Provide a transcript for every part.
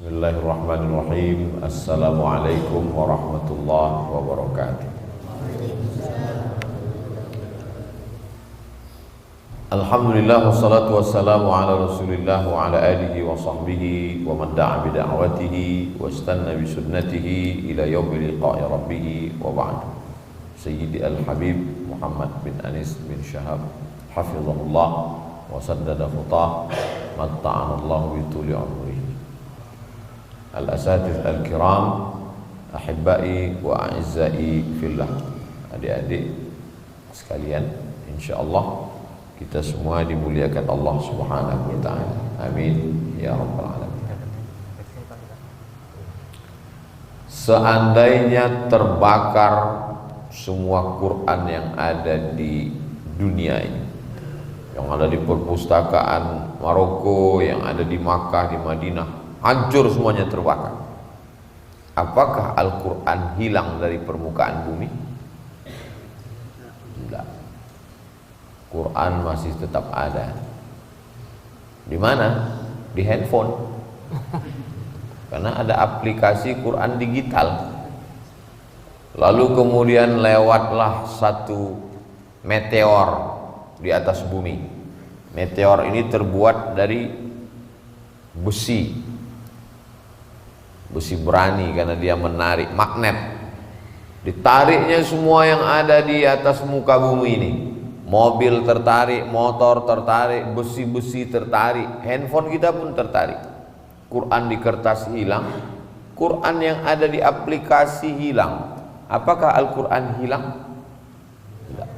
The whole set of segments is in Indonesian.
Bismillahirrahmanirrahim. Assalamualaikum warahmatullahi wabarakatuh. Alhamdulillah wassalatu wassalamu ala Rasulillah wa ala alihi wa sahbihi wa man da'a bi da'watihi wa istanna bi sunnatihi ila yaumil liqa'i rabbih wa ba'd. Sayyidi al-Habib Muhammad bin Anis bin Syahab hafizahullah wa saddada khutah matta'anallahu bi tuli umrihi. Al-asatiz al-kiram, ahibbai wa a'izzai fillah, adik-adik sekalian, insyaallah kita semua dimuliakan Allah Subhanahu wa taala. Amin ya rabbal alamin. Seandainya terbakar semua Quran yang ada di dunia ini, yang ada di perpustakaan Maroko, yang ada di Makkah, di Madinah, hancur semuanya, terbakar, apakah Al-Quran hilang dari permukaan bumi? Tidak. Quran masih tetap ada. Di mana? Di handphone. Karena ada aplikasi Quran digital. Lalu kemudian lewatlah satu meteor di atas bumi. Meteor ini terbuat dari besi berani, karena dia menarik, magnet. Ditariknya semua yang ada di atas muka bumi ini. Mobil tertarik, motor tertarik, besi-besi tertarik, handphone kita pun tertarik. Quran di kertas hilang, Quran yang ada di aplikasi hilang. Apakah Al-Quran hilang? Tidak.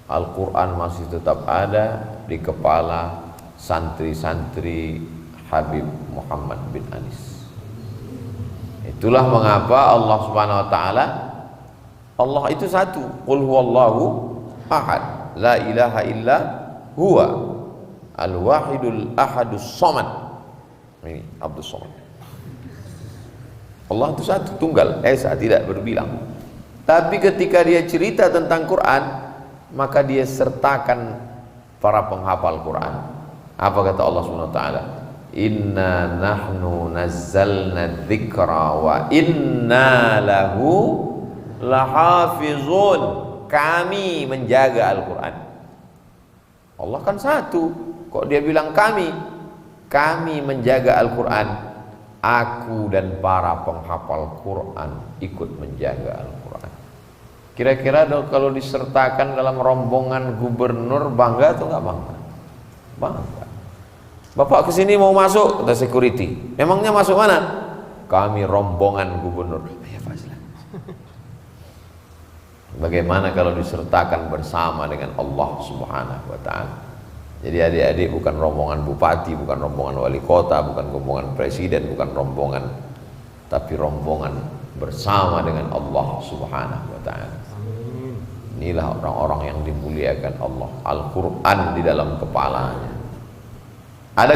Al-Quran masih tetap ada di kepala santri-santri Habib Muhammad bin Anis. Itulah mengapa Allah Subhanahu wa taala, Allah itu satu, qul huwallahu ahad, la ilaha illa huwa al-wahidul ahadus samad. Ini Abdus Samad. Allah itu satu, tunggal, esa, tidak berbilang. Tapi ketika dia cerita tentang Quran, maka dia sertakan para penghafal Quran. Apa kata Allah Subhanahu wa taala? Inna nahnu nazzalna dzikra wa inna lahu lahafizun. Kami menjaga Al-Quran. Allah kan satu, kok dia bilang kami? Kami menjaga Al-Quran. Aku dan para penghafal Quran ikut menjaga Al-Quran. Kira-kira kalau disertakan dalam rombongan gubernur, bangga atau enggak bangga? Bangga. Bapak kesini mau masuk, kata security. Memangnya masuk mana? Kami rombongan gubernur. Ya, bagaimana kalau disertakan bersama dengan Allah Subhanahu wa taala? Jadi adik-adik bukan rombongan bupati, bukan rombongan wali kota, bukan rombongan presiden, bukan rombongan, tapi rombongan bersama dengan Allah Subhanahu wa taala. Inilah orang-orang yang dimuliakan Allah. Al-Quran di dalam kepalanya. Ada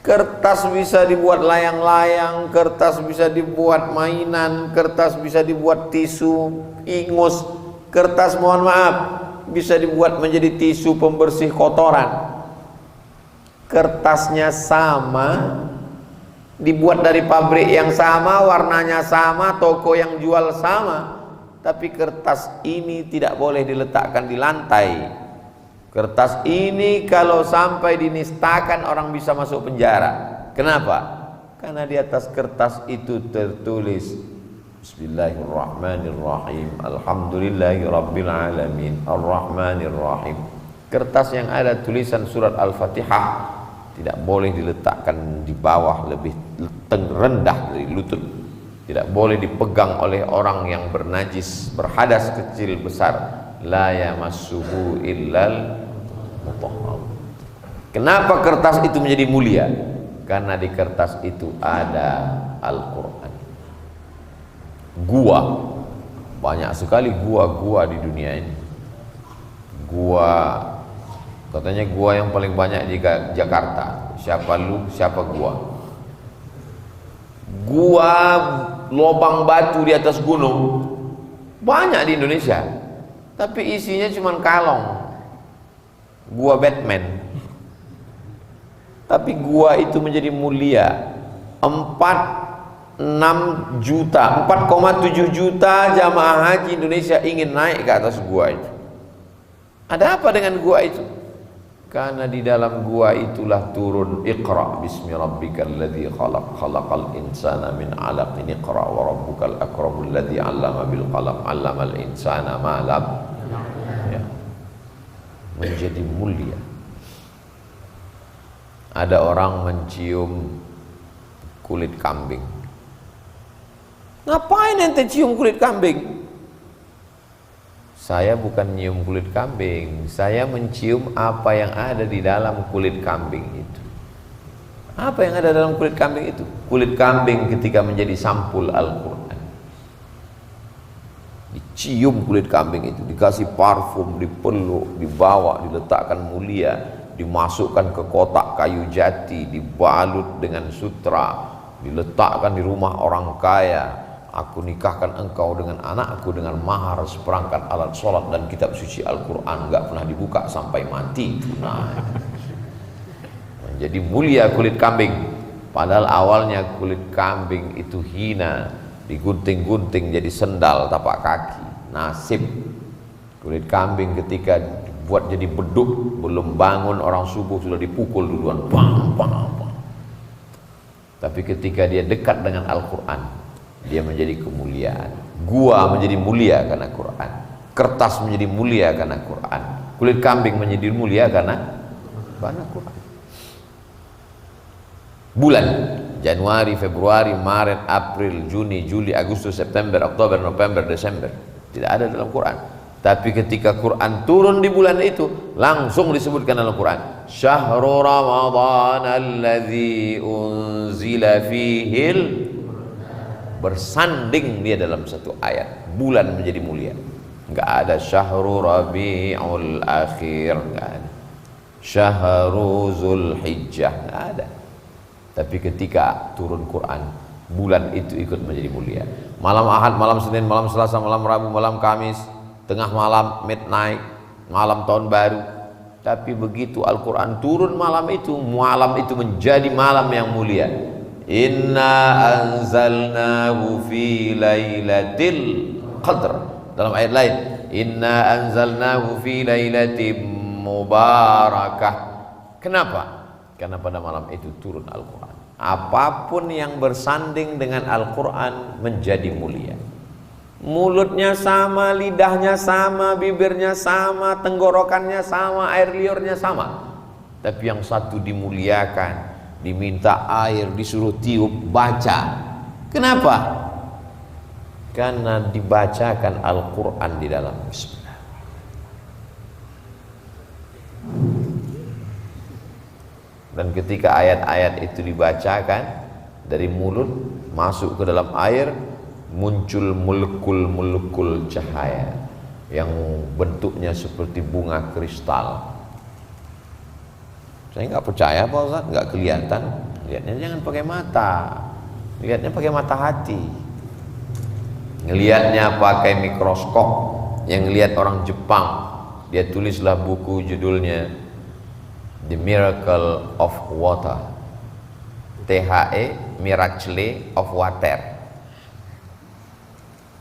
kertas bisa dibuat layang-layang, kertas bisa dibuat mainan, kertas bisa dibuat tisu, ingus, kertas mohon maaf bisa dibuat menjadi tisu pembersih kotoran. Kertasnya sama, dibuat dari pabrik yang sama, warnanya sama, toko yang jual sama, tapi kertas ini tidak boleh diletakkan di lantai. Kertas ini kalau sampai dinistakan orang bisa masuk penjara. Kenapa? Karena di atas kertas itu tertulis Bismillahirrahmanirrahim, Alhamdulillahirabbil alamin, Arrahmanirrahim. Kertas yang ada tulisan surat Al-Fatihah tidak boleh diletakkan di bawah lebih rendah dari lutut. Tidak boleh dipegang oleh orang yang bernajis, berhadas kecil besar. La yamassuhu illal mutahhar. Kenapa kertas itu menjadi mulia? Karena di kertas itu ada Al-Quran. Gua, banyak sekali gua-gua di dunia ini. Gua, katanya gua yang paling banyak di Jakarta. Siapa lu, siapa gua? Gua lubang batu di atas gunung banyak di Indonesia, tapi isinya cuma kalong. Gua Batman. Tapi gua itu menjadi mulia. 4,6 juta, 4,7 juta jamaah haji Indonesia ingin naik ke atas gua itu. Ada apa dengan gua itu? Karena di dalam gua itulah turun Iqra bismi rabbikal ladzi khalaq khalaqal insana min 'alaqin iqra wa rabbukal akramul ladzi 'allama bil qalam 'allamal insana ma lam ya. Menjadi mulia. Ada orang mencium kulit kambing. Ngapain ente cium kulit kambing? Saya bukan nyium kulit kambing, saya mencium apa yang ada di dalam kulit kambing itu. Apa yang ada dalam kulit kambing itu? Kulit kambing ketika menjadi sampul Al-Quran. Dicium kulit kambing itu, dikasih parfum, dipeluk, dibawa, diletakkan mulia, dimasukkan ke kotak kayu jati, dibalut dengan sutra, diletakkan di rumah orang kaya. Aku nikahkan engkau dengan anakku dengan mahar seperangkat alat sholat dan kitab suci Al-Quran, nggak pernah dibuka sampai mati. Nah, jadi mulia kulit kambing. Padahal awalnya kulit kambing itu hina, digunting-gunting jadi sendal tapak kaki. Nasib kulit kambing ketika dibuat jadi beduk, belum bangun orang subuh sudah dipukul duluan. Bang, bang, bang. Tapi ketika dia dekat dengan Al-Quran, dia menjadi kemuliaan. Gua menjadi mulia karena Quran. Kertas menjadi mulia karena Quran. Kulit kambing menjadi mulia karena Quran. Bulan Januari, Februari, Maret, April, Juni, Juli, Agustus, September, Oktober, November, Desember tidak ada dalam Quran. Tapi ketika Quran turun di bulan itu, langsung disebutkan dalam Quran, Syahrul Ramadan alladzi unzila fihil, bersanding dia dalam satu ayat. Bulan menjadi mulia. Enggak ada Syahrul Rabiul Akhir, enggak ada. Syahrul Zulhijjah, enggak ada. Tapi ketika turun Quran, bulan itu ikut menjadi mulia. Malam Ahad, malam Senin, malam Selasa, malam Rabu, malam Kamis, tengah malam, midnight, malam tahun baru. Tapi begitu Al-Quran turun malam itu menjadi malam yang mulia. Inna anzalnahu fi lailatul qadr. Dalam ayat lain, inna anzalnahu fi lailatin mubarakah. Kenapa? Karena pada malam itu turun Al-Quran. Apapun yang bersanding dengan Al-Quran menjadi mulia. Mulutnya sama, lidahnya sama, bibirnya sama, tenggorokannya sama, air liurnya sama. Tapi yang satu dimuliakan, diminta air, disuruh tiup, baca. Kenapa? Karena dibacakan Al-Quran di dalam. Bismillah. Dan ketika ayat-ayat itu dibacakan dari mulut masuk ke dalam air, muncul molekul-molekul cahaya yang bentuknya seperti bunga kristal. Saya nggak percaya Pak Ustaz, nggak kelihatan. Lihatnya jangan pakai mata, lihatnya pakai mata hati. Ngelihatnya pakai mikroskop. Yang lihat orang Jepang, dia tulislah buku judulnya The Miracle of Water, THE Miracle of Water.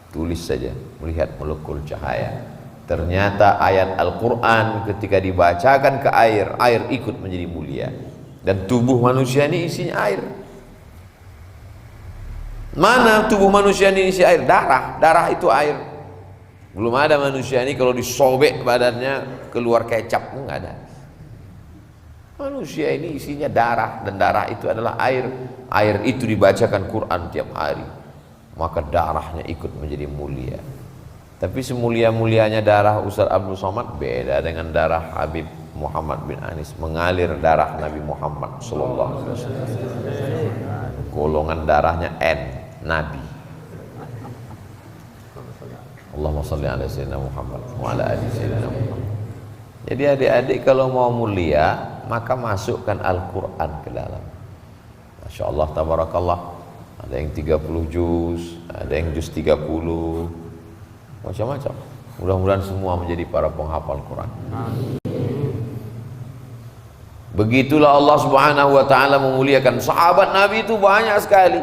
Tulis saja, melihat molekul cahaya. Ternyata ayat Al-Quran ketika dibacakan ke air, air ikut menjadi mulia. Dan tubuh manusia ini isinya air. Mana tubuh manusia ini isi air? Darah, darah itu air. Belum ada manusia ini kalau disobek badannya keluar kecap, enggak ada. Manusia ini isinya darah, dan darah itu adalah air. Air itu dibacakan Quran tiap hari, maka darahnya ikut menjadi mulia. Tapi semulia-mulianya darah Ustaz Abdul Somad beda dengan darah Habib Muhammad bin Anis. Mengalir darah Nabi Muhammad sallallahu alaihi wasallam. Golongan darahnya N, Nabi. Allahumma shalli ala sayyidina Muhammad wa ala ali sayyidina Muhammad. Jadi adik-adik kalau mau mulia, maka masukkan Al-Quran ke dalam. Masya Allah, tabarakallah. Ada yang 30 juz, ada yang juz 30, macam-macam. Mudah-mudahan semua menjadi para penghafal Quran. Begitulah Allah Subhanahu wa taala memuliakan sahabat Nabi itu banyak sekali.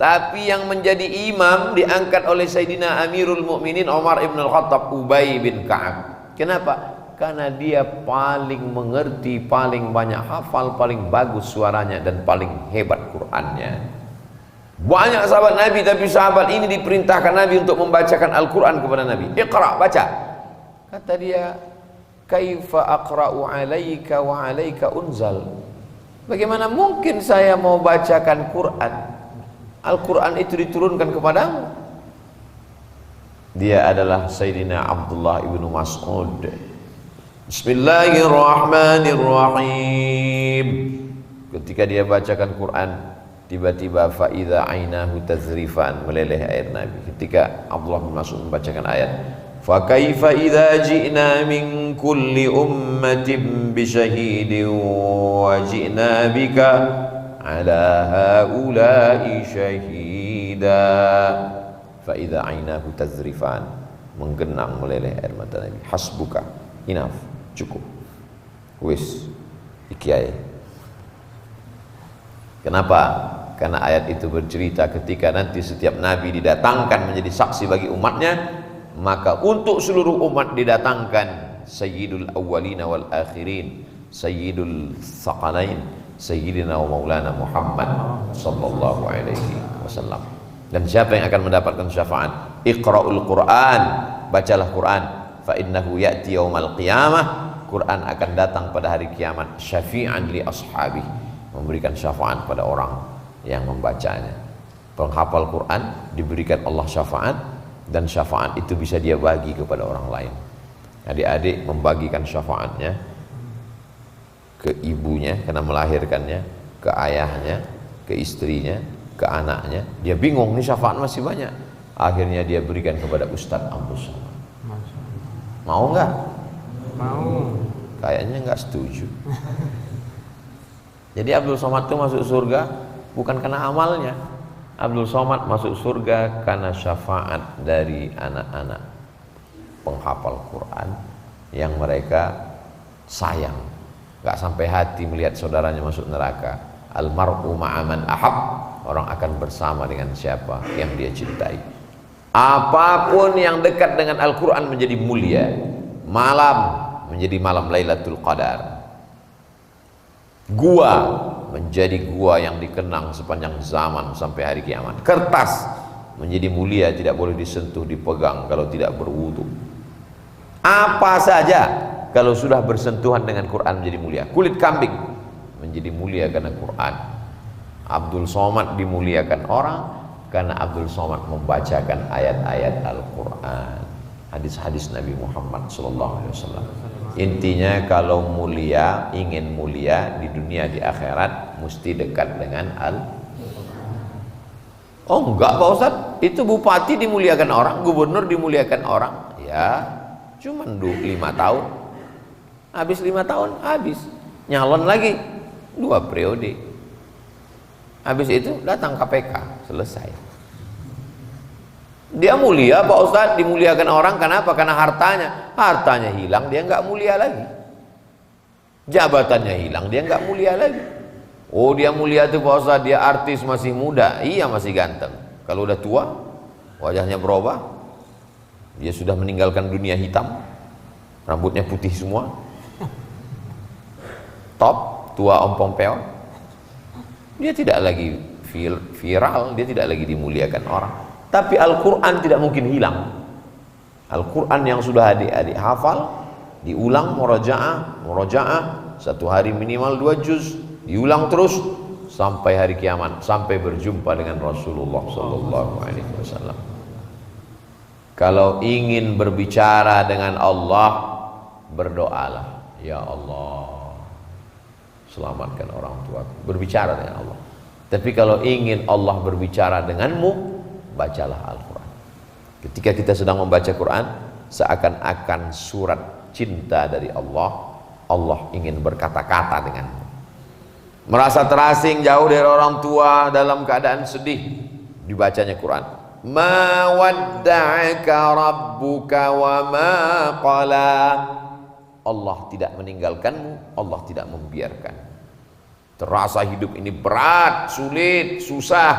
Tapi yang menjadi imam diangkat oleh Sayyidina Amirul Mukminin Umar ibn al-Khattab, Ubay bin Ka'ab. Kenapa? Karena dia paling mengerti, paling banyak hafal, paling bagus suaranya, dan paling hebat Qur'annya. Banyak sahabat Nabi, tapi sahabat ini diperintahkan Nabi untuk membacakan Al-Quran kepada Nabi. Iqra, baca. Kata dia, kaifa aqra'u alaika wa alaika unzal. Bagaimana mungkin saya mau bacakan Quran? Al-Quran itu diturunkan kepadamu. Dia adalah Sayyidina Abdullah ibnu Mas'ud. Bismillahirrahmanirrahim. Ketika dia bacakan Quran, tiba-tiba faidha ainahu tazrifan, meleleh air Nabi. Ketika Abdullah bin Mas'ud membacakan ayat, fa kaifa idza ji'na min kulli ummatin bi syahidin wa ji'na bika ala haula'i syahida. Fa idza ainahu tazrifan, menggenang meleleh air mata Nabi. Hasbuka, enough, cukup, wis, ikiai. Kenapa? Karena ayat itu bercerita ketika nanti setiap nabi didatangkan menjadi saksi bagi umatnya, maka untuk seluruh umat didatangkan Sayyidul Awwalina wal Akhirin, Sayyidul Thaqalain, Sayyidina wa Maulana Muhammad sallallahu alaihi wasallam. Dan siapa yang akan mendapatkan syafaat? Iqra'ul Quran, bacalah Quran, fa innahu ya'ti yaumal qiyamah, Quran akan datang pada hari kiamat, syafi'an li ashabi, memberikan syafaat pada orang yang membacanya. Penghafal Quran diberikan Allah syafaat, dan syafaat itu bisa dia bagi kepada orang lain. Adik-adik membagikan syafaatnya ke ibunya karena melahirkannya, ke ayahnya, ke istrinya, ke anaknya. Dia bingung, nih syafaat masih banyak. Akhirnya dia berikan kepada Ustadz Abdul Somad. Mau nggak? Mau. Kayaknya nggak setuju. Jadi Abdul Somad itu masuk surga bukan karena amalnya. Abdul Somad masuk surga karena syafaat dari anak-anak penghafal Quran yang mereka sayang, gak sampai hati melihat saudaranya masuk neraka. Almar'u ma'aman ahab, orang akan bersama dengan siapa yang dia cintai. Apapun yang dekat dengan Al-Quran menjadi mulia. Malam menjadi malam Lailatul Qadar. Gua menjadi gua yang dikenang sepanjang zaman sampai hari kiamat. Kertas menjadi mulia, tidak boleh disentuh, dipegang kalau tidak berwudu. Apa saja kalau sudah bersentuhan dengan Quran menjadi mulia. Kulit kambing menjadi mulia karena Quran. Abdul Somad dimuliakan orang karena Abdul Somad membacakan ayat-ayat Al-Quran, hadis-hadis Nabi Muhammad SAW. Intinya kalau mulia, ingin mulia di dunia di akhirat, mesti dekat dengan Oh enggak Pak Ustadz, itu bupati dimuliakan orang, gubernur dimuliakan orang. Ya cuman 5 tahun, habis 5 tahun habis, nyalon lagi 2 periode, habis itu datang KPK, selesai. Dia mulia Pak Ustadz, dimuliakan orang. Kenapa? Karena hartanya hilang, dia nggak mulia lagi. Jabatannya hilang, dia nggak mulia lagi. Oh dia mulia tuh Pak Ustadz, dia artis masih muda, iya masih ganteng. Kalau udah tua, wajahnya berubah, dia sudah meninggalkan dunia hitam, rambutnya putih semua, top, tua ompong peon, dia tidak lagi viral, dia tidak lagi dimuliakan orang. Tapi Al-Quran tidak mungkin hilang. Al-Quran yang sudah adik-adik hafal, diulang murojaah, 1 hari minimal 2 juz, diulang terus sampai hari kiamat, sampai berjumpa dengan Rasulullah SAW. Kalau ingin berbicara dengan Allah, berdoalah, ya Allah, selamatkan orang tuaku. Berbicara dengan Allah. Tapi kalau ingin Allah berbicara denganmu, bacalah Al-Quran. Ketika kita sedang membaca Quran, seakan-akan surat cinta dari Allah. Allah ingin berkata-kata denganmu. Merasa terasing jauh dari orang tua, dalam keadaan sedih, dibacanya Quran. Ma wadda'aka rabbuka wa ma qala. Allah tidak meninggalkanmu, Allah tidak membiarkan. Terasa hidup ini berat, sulit, susah,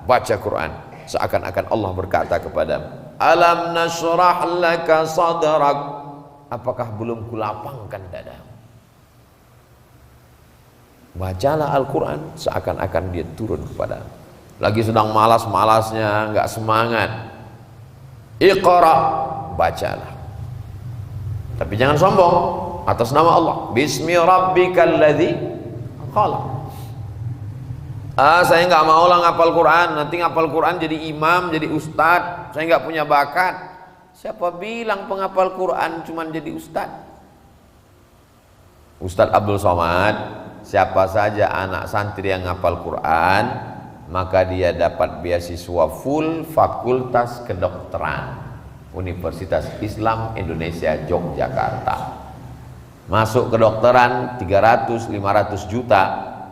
baca Quran. Seakan-akan Allah berkata kepadamu, alam nashrah laka sadrak, apakah belum kulapangkan dadamu? Bacalah Al-Quran, seakan-akan dia turun kepadamu. Lagi sedang malas-malasnya, nggak semangat, Iqra, bacalah. Tapi jangan sombong, atas nama Allah. Bismi rabbikal ladzi khalaq. Saya nggak mau lah ngapal Quran, nanti ngapal Quran jadi imam, jadi ustad. Saya nggak punya bakat. Siapa bilang penghafal Quran cuman jadi ustad? Ustadz Abdul Somad, siapa saja anak santri yang ngapal Quran, maka dia dapat beasiswa full fakultas kedokteran Universitas Islam Indonesia Yogyakarta. Masuk kedokteran 300-500 juta,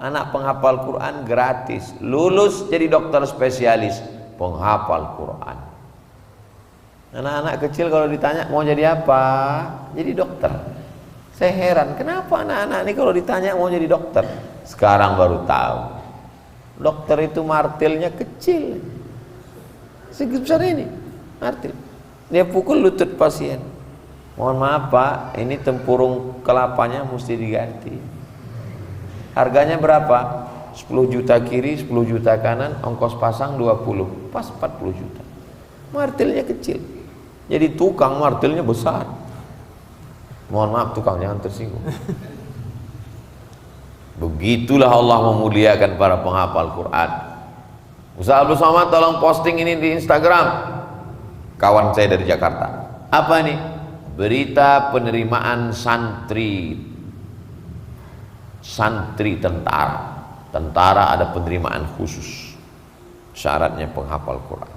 anak penghafal Quran gratis, lulus jadi dokter spesialis penghafal Quran. Anak-anak kecil kalau ditanya mau jadi apa, jadi dokter. Saya heran, kenapa anak-anak ini kalau ditanya mau jadi dokter, sekarang baru tahu. Dokter itu martilnya kecil, sebesar ini martil. Dia pukul lutut pasien. Mohon maaf Pak, ini tempurung kelapanya mesti diganti. Harganya berapa? 10 juta kiri, 10 juta kanan, ongkos pasang 20, pas 40 juta. Martilnya kecil. Jadi tukang martilnya besar. Mohon maaf tukang, jangan tersinggung. Begitulah Allah memuliakan para penghafal Quran. Ustaz Abdul Somad tolong posting ini di Instagram. Kawan saya dari Jakarta. Apa ini? Berita penerimaan santri tentara. Tentara ada penerimaan khusus. Syaratnya penghafal Quran.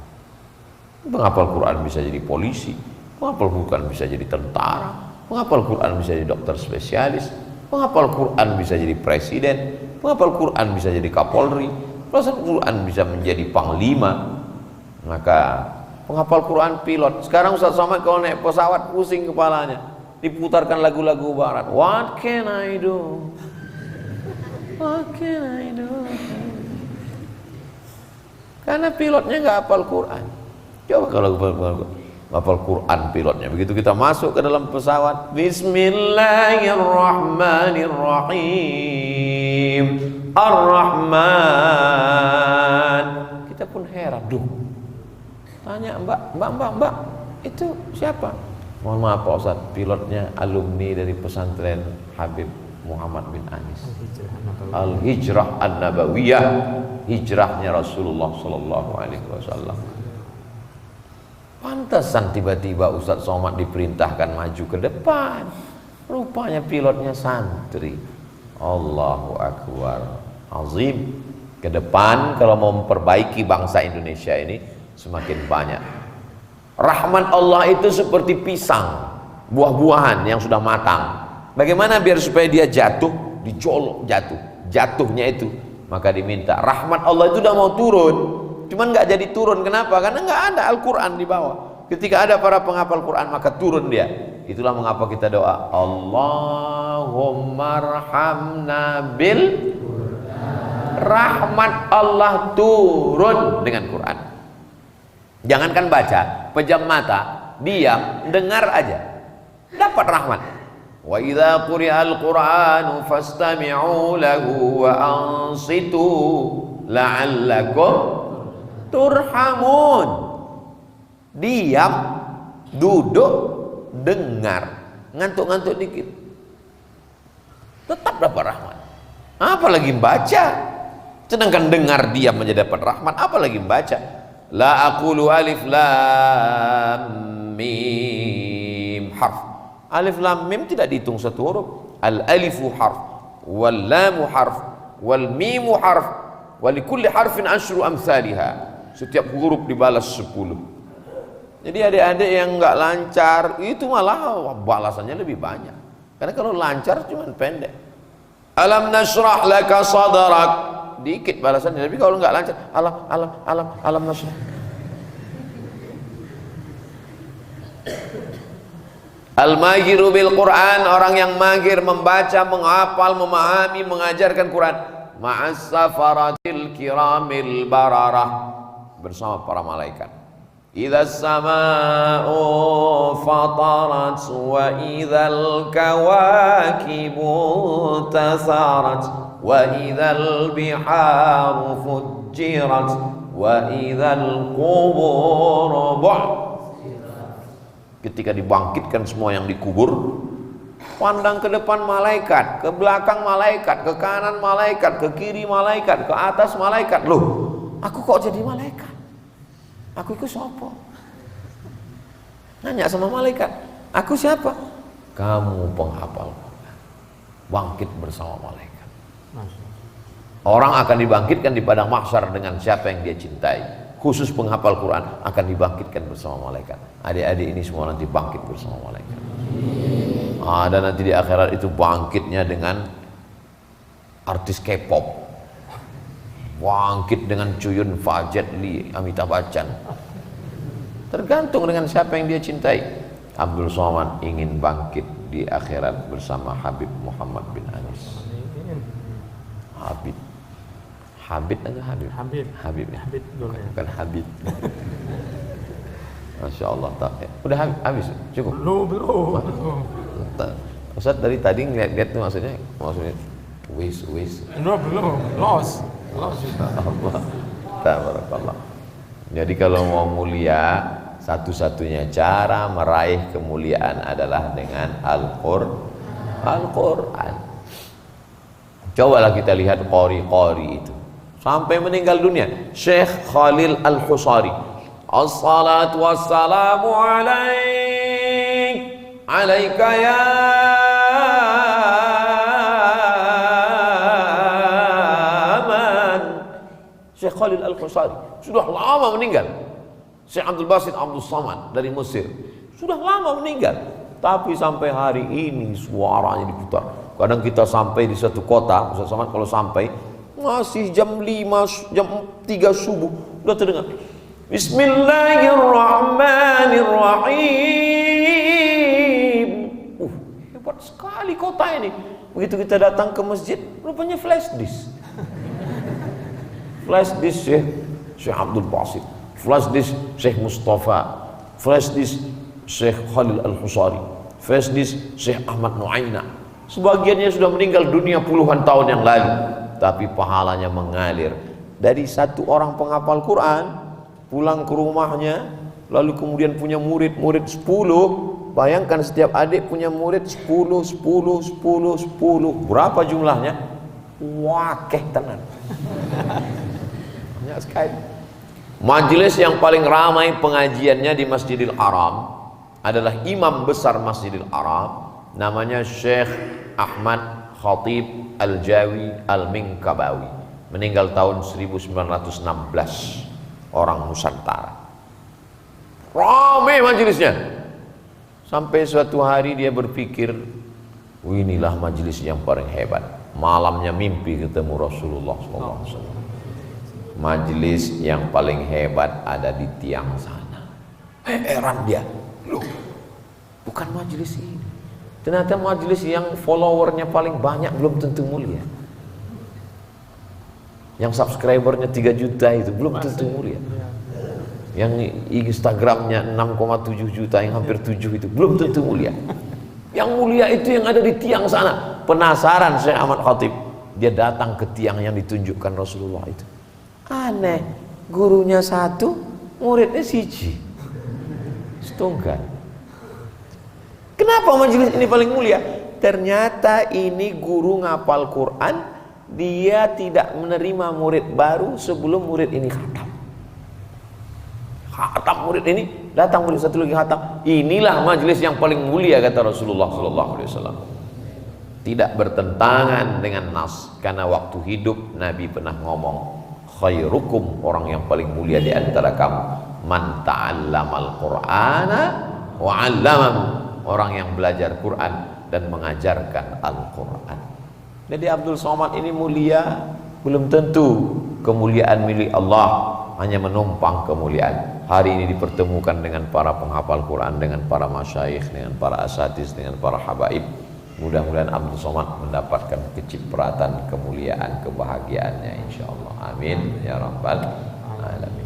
Penghafal Quran bisa jadi polisi, penghafal Quran bisa jadi tentara, penghafal Quran bisa jadi dokter spesialis, penghafal Quran bisa jadi presiden, penghafal Quran bisa jadi kapolri, penghafal Quran bisa menjadi panglima. Maka penghafal Quran pilot. Sekarang Ustaz Somad kalau naik pesawat pusing kepalanya, diputarkan lagu-lagu barat. What can I do? What can I do? Karena pilotnya nggak hafal Quran. Coba kalau hafal Quran pilotnya. Begitu kita masuk ke dalam pesawat, Bismillahirrahmanirrahim, Ar-Rahman. Kita pun heran, duh. Tanya mbak, itu siapa? Mohon maaf Pak Ustaz, pilotnya alumni dari pesantren Habib Muhammad bin Anis. Al-Hijrah An-Nabawiyah, hijrahnya Rasulullah Sallallahu Alaihi Wasallam. Pantesan tiba-tiba Ustaz Somad diperintahkan maju ke depan. Rupanya pilotnya santri. Allahu Akbar, azim. Ke depan kalau mau memperbaiki bangsa Indonesia ini semakin banyak. Rahmat Allah itu seperti pisang, buah-buahan yang sudah matang. Bagaimana biar supaya dia jatuh, dicolok jatuhnya itu, maka diminta rahmat Allah itu udah mau turun, cuman nggak jadi turun. Kenapa? Karena nggak ada Al-Quran di bawah. Ketika ada para penghafal Quran maka turun dia. Itulah mengapa kita doa Allahumma arhamna bil rahmat Allah turun dengan Quran. Jangankan baca, pejam mata, diam, dengar aja, dapat rahmat. Wa idza quri'al Qur'anu fastami'u lahu wa ansitu la'allakum turhamun. Diam, duduk, dengar, ngantuk-ngantuk dikit, tetap dapat rahmat. Apalagi baca. Sedangkan dengar diam menjadi dapat rahmat, apalagi baca. La aqulu alif lam mim harf. Alif lam mim tidak dihitung satu huruf. Al alifu harf, wal lamu harf, wal mimu harf, wa likulli harfin ashru amsalha. Setiap huruf dibalas 10. Jadi adik-adik yang enggak lancar itu malah balasannya lebih banyak. Karena kalau lancar cuma pendek. Alam nashrah laka sadrak, dikit balasannya. Tapi kalau enggak lancar, alam nashrah. Al-mahiru bil Quran, orang yang mahir membaca, menghafal, memahami, mengajarkan Quran. Ma'as safaratil kiramil bararah, bersama para malaikat. Idza as-samaa'u fatarat wa idzal kawakibu tasarat wa idzal biharu fujjirat wa idzal qubur ketika dibangkitkan semua yang dikubur, pandang ke depan malaikat, ke belakang malaikat, ke kanan malaikat, ke kiri malaikat, ke atas malaikat. Loh, aku kok jadi malaikat? Aku itu siapa? Nanya sama malaikat, aku siapa? Kamu penghafal Quran. Bangkit bersama malaikat. Orang akan dibangkitkan di padang mahsyar dengan siapa yang dia cintai. Khusus penghafal Quran akan dibangkitkan bersama malaikat. Adik-adik ini semua nanti bangkit bersama malaikat. Dan nanti di akhirat itu bangkitnya dengan artis K-pop, bangkit dengan Cuyun Fajat Lee, Amitabh Bachchan. Tergantung dengan siapa yang dia cintai. Abdul Somad ingin bangkit di akhirat bersama Habib Muhammad bin Anis. Habib atau Habib? Habib ya? Habib, bukan Habib. Masya Allah, tak. Udah habis? Cukup? Belum. Ustaz dari tadi ngeliat-liat tuh maksudnya wis. Belum. Lost. Tabarakallah. Jadi kalau mau mulia, satu-satunya cara meraih kemuliaan adalah dengan Al-Quran. Cobalah kita lihat qori-qori itu sampai meninggal dunia. Syekh Khalil Al-Husari, as-salatu wassalamu alaika ya man. Syekh Khalil Al-Husari sudah lama meninggal. Syekh Abdul Basit Abdul Samad dari Mesir sudah lama meninggal, tapi sampai hari ini suaranya diputar. Kadang kita sampai di satu kota, Ustaz Samad kalau sampai masih jam 5, jam 3 subuh udah terdengar Bismillahirrahmanirrahim. Hebat sekali kota ini. Begitu kita datang ke masjid, rupanya flash disk. Flash disk Syekh Abdul Basit, flash disk Syekh Mustafa, flash disk Syekh Khalil Al-Husari, flash disk Syekh Ahmad Nuaina. Sebagiannya sudah meninggal dunia puluhan tahun yang lalu, tapi pahalanya mengalir. Dari satu orang penghafal Quran pulang ke rumahnya, lalu kemudian punya murid 10. Bayangkan setiap adik punya murid 10. Berapa jumlahnya? Wakeh tenan. Banyak sekali. Majelis yang paling ramai pengajiannya di Masjidil Haram adalah imam besar Masjidil Haram, namanya Syekh Ahmad Khatib Al-Jawi Al-Minkabawi, meninggal tahun 1916, orang Nusantara. Ramai majelisnya. Sampai suatu hari dia berpikir, inilah majelis yang paling hebat. Malamnya mimpi ketemu Rasulullah SAW. Majelis yang paling hebat ada di tiang sana. Heran dia, loh, bukan majelis ini. Ternyata majelis yang followernya paling banyak belum tentu mulia. Yang subscribernya 3 juta itu belum tentu mulia. Yang Instagramnya 6,7 juta, yang hampir 7 itu belum tentu mulia. Yang mulia itu yang ada di tiang sana. Penasaran Syekh Ahmad Khatib, dia datang ke tiang yang ditunjukkan Rasulullah itu. Aneh, gurunya 1, muridnya 1. Setunggal. Kenapa majelis ini paling mulia? Ternyata ini guru ngapal Quran, dia tidak menerima murid baru sebelum murid ini khatam. Khatam murid ini, datang murid satu lagi khatam. Inilah majelis yang paling mulia, kata Rasulullah SAW. Tidak bertentangan dengan nas, karena waktu hidup Nabi pernah ngomong, khairukum, orang yang paling mulia di antara kamu, man ta'allamal Qur'ana wa 'allamahu, orang yang belajar Quran dan mengajarkan Al-Quran. Jadi Abdul Somad ini mulia, belum tentu kemuliaan milik Allah. hanya menumpang kemuliaan. Hari ini dipertemukan dengan para penghafal Quran, dengan para masyayikh, dengan para asatiz, dengan para habaib. Mudah-mudahan Abdul Somad mendapatkan kecipratan, kemuliaan, kebahagiaannya insyaallah. Amin ya rabbal alamin.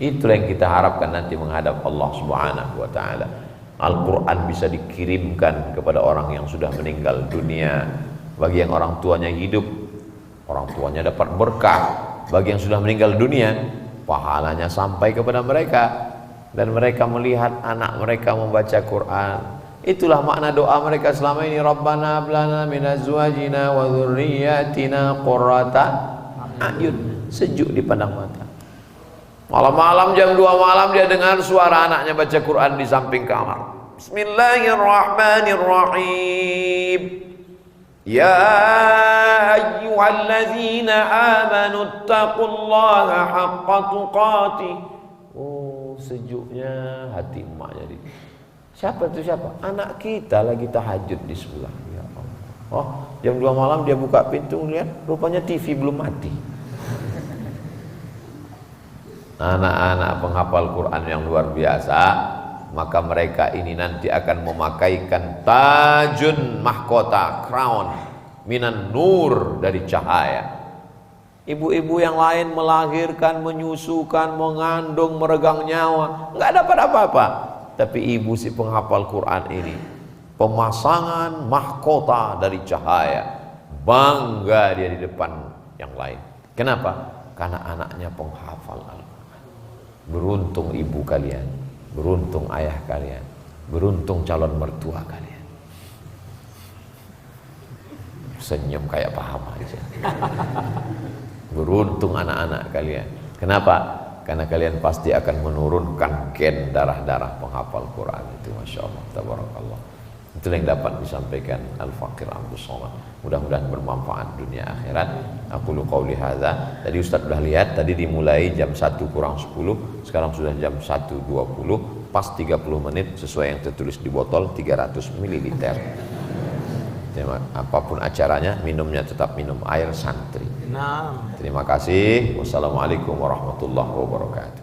Itulah yang kita harapkan nanti menghadap Allah Subhanahu wa taala. Al-Quran bisa dikirimkan kepada orang yang sudah meninggal dunia. Bagi yang orang tuanya hidup, orang tuanya dapat berkah. Bagi yang sudah meninggal dunia, pahalanya sampai kepada mereka. Dan mereka melihat anak mereka membaca Quran. Itulah makna doa mereka selama ini. Rabbana hablana min azwajina wa dzurriyyatina qurrata a'yun. Sejuk dipandang mata. Malam-malam jam 2 malam dia dengar suara anaknya baca Quran di samping kamar. Bismillahirrahmanirrahim. Ya ayyuhalladzina amanu taqullaha haqqa tuqatih. Oh, sejuknya hati emaknya. Siapa itu siapa? Anak kita lagi tahajud di sebelah. Ya Allah. Oh, jam 2 malam dia buka pintu lihat rupanya TV belum mati. Anak-anak penghafal Quran yang luar biasa, maka mereka ini nanti akan memakaikan tajun mahkota, crown minan nur, dari cahaya. Ibu-ibu yang lain melahirkan, menyusukan, mengandung, meregang nyawa, nggak dapat apa-apa. Tapi ibu si penghafal Quran ini pemasangan mahkota dari cahaya, bangga dia di depan yang lain. Kenapa? Karena anaknya penghafal Al-Quran. Beruntung ibu kalian, beruntung ayah kalian, beruntung calon mertua kalian. Senyum kayak paham aja. Beruntung anak-anak kalian. Kenapa? Karena kalian pasti akan menurunkan gen darah-darah penghafal Quran itu. Masya Allah, tabarakallah. Itulah yang dapat disampaikan Al-Faqir Abdul Somad. Mudah-mudahan bermanfaat dunia akhirat. Aku lu qauli hadza. Tadi Ustaz sudah lihat, tadi dimulai jam 1 kurang 10, sekarang sudah jam 1.20, pas 30 menit sesuai yang tertulis di botol 300 ml. Apapun acaranya, minumnya tetap minum air santri. Nah. Terima kasih. Wassalamualaikum warahmatullahi wabarakatuh.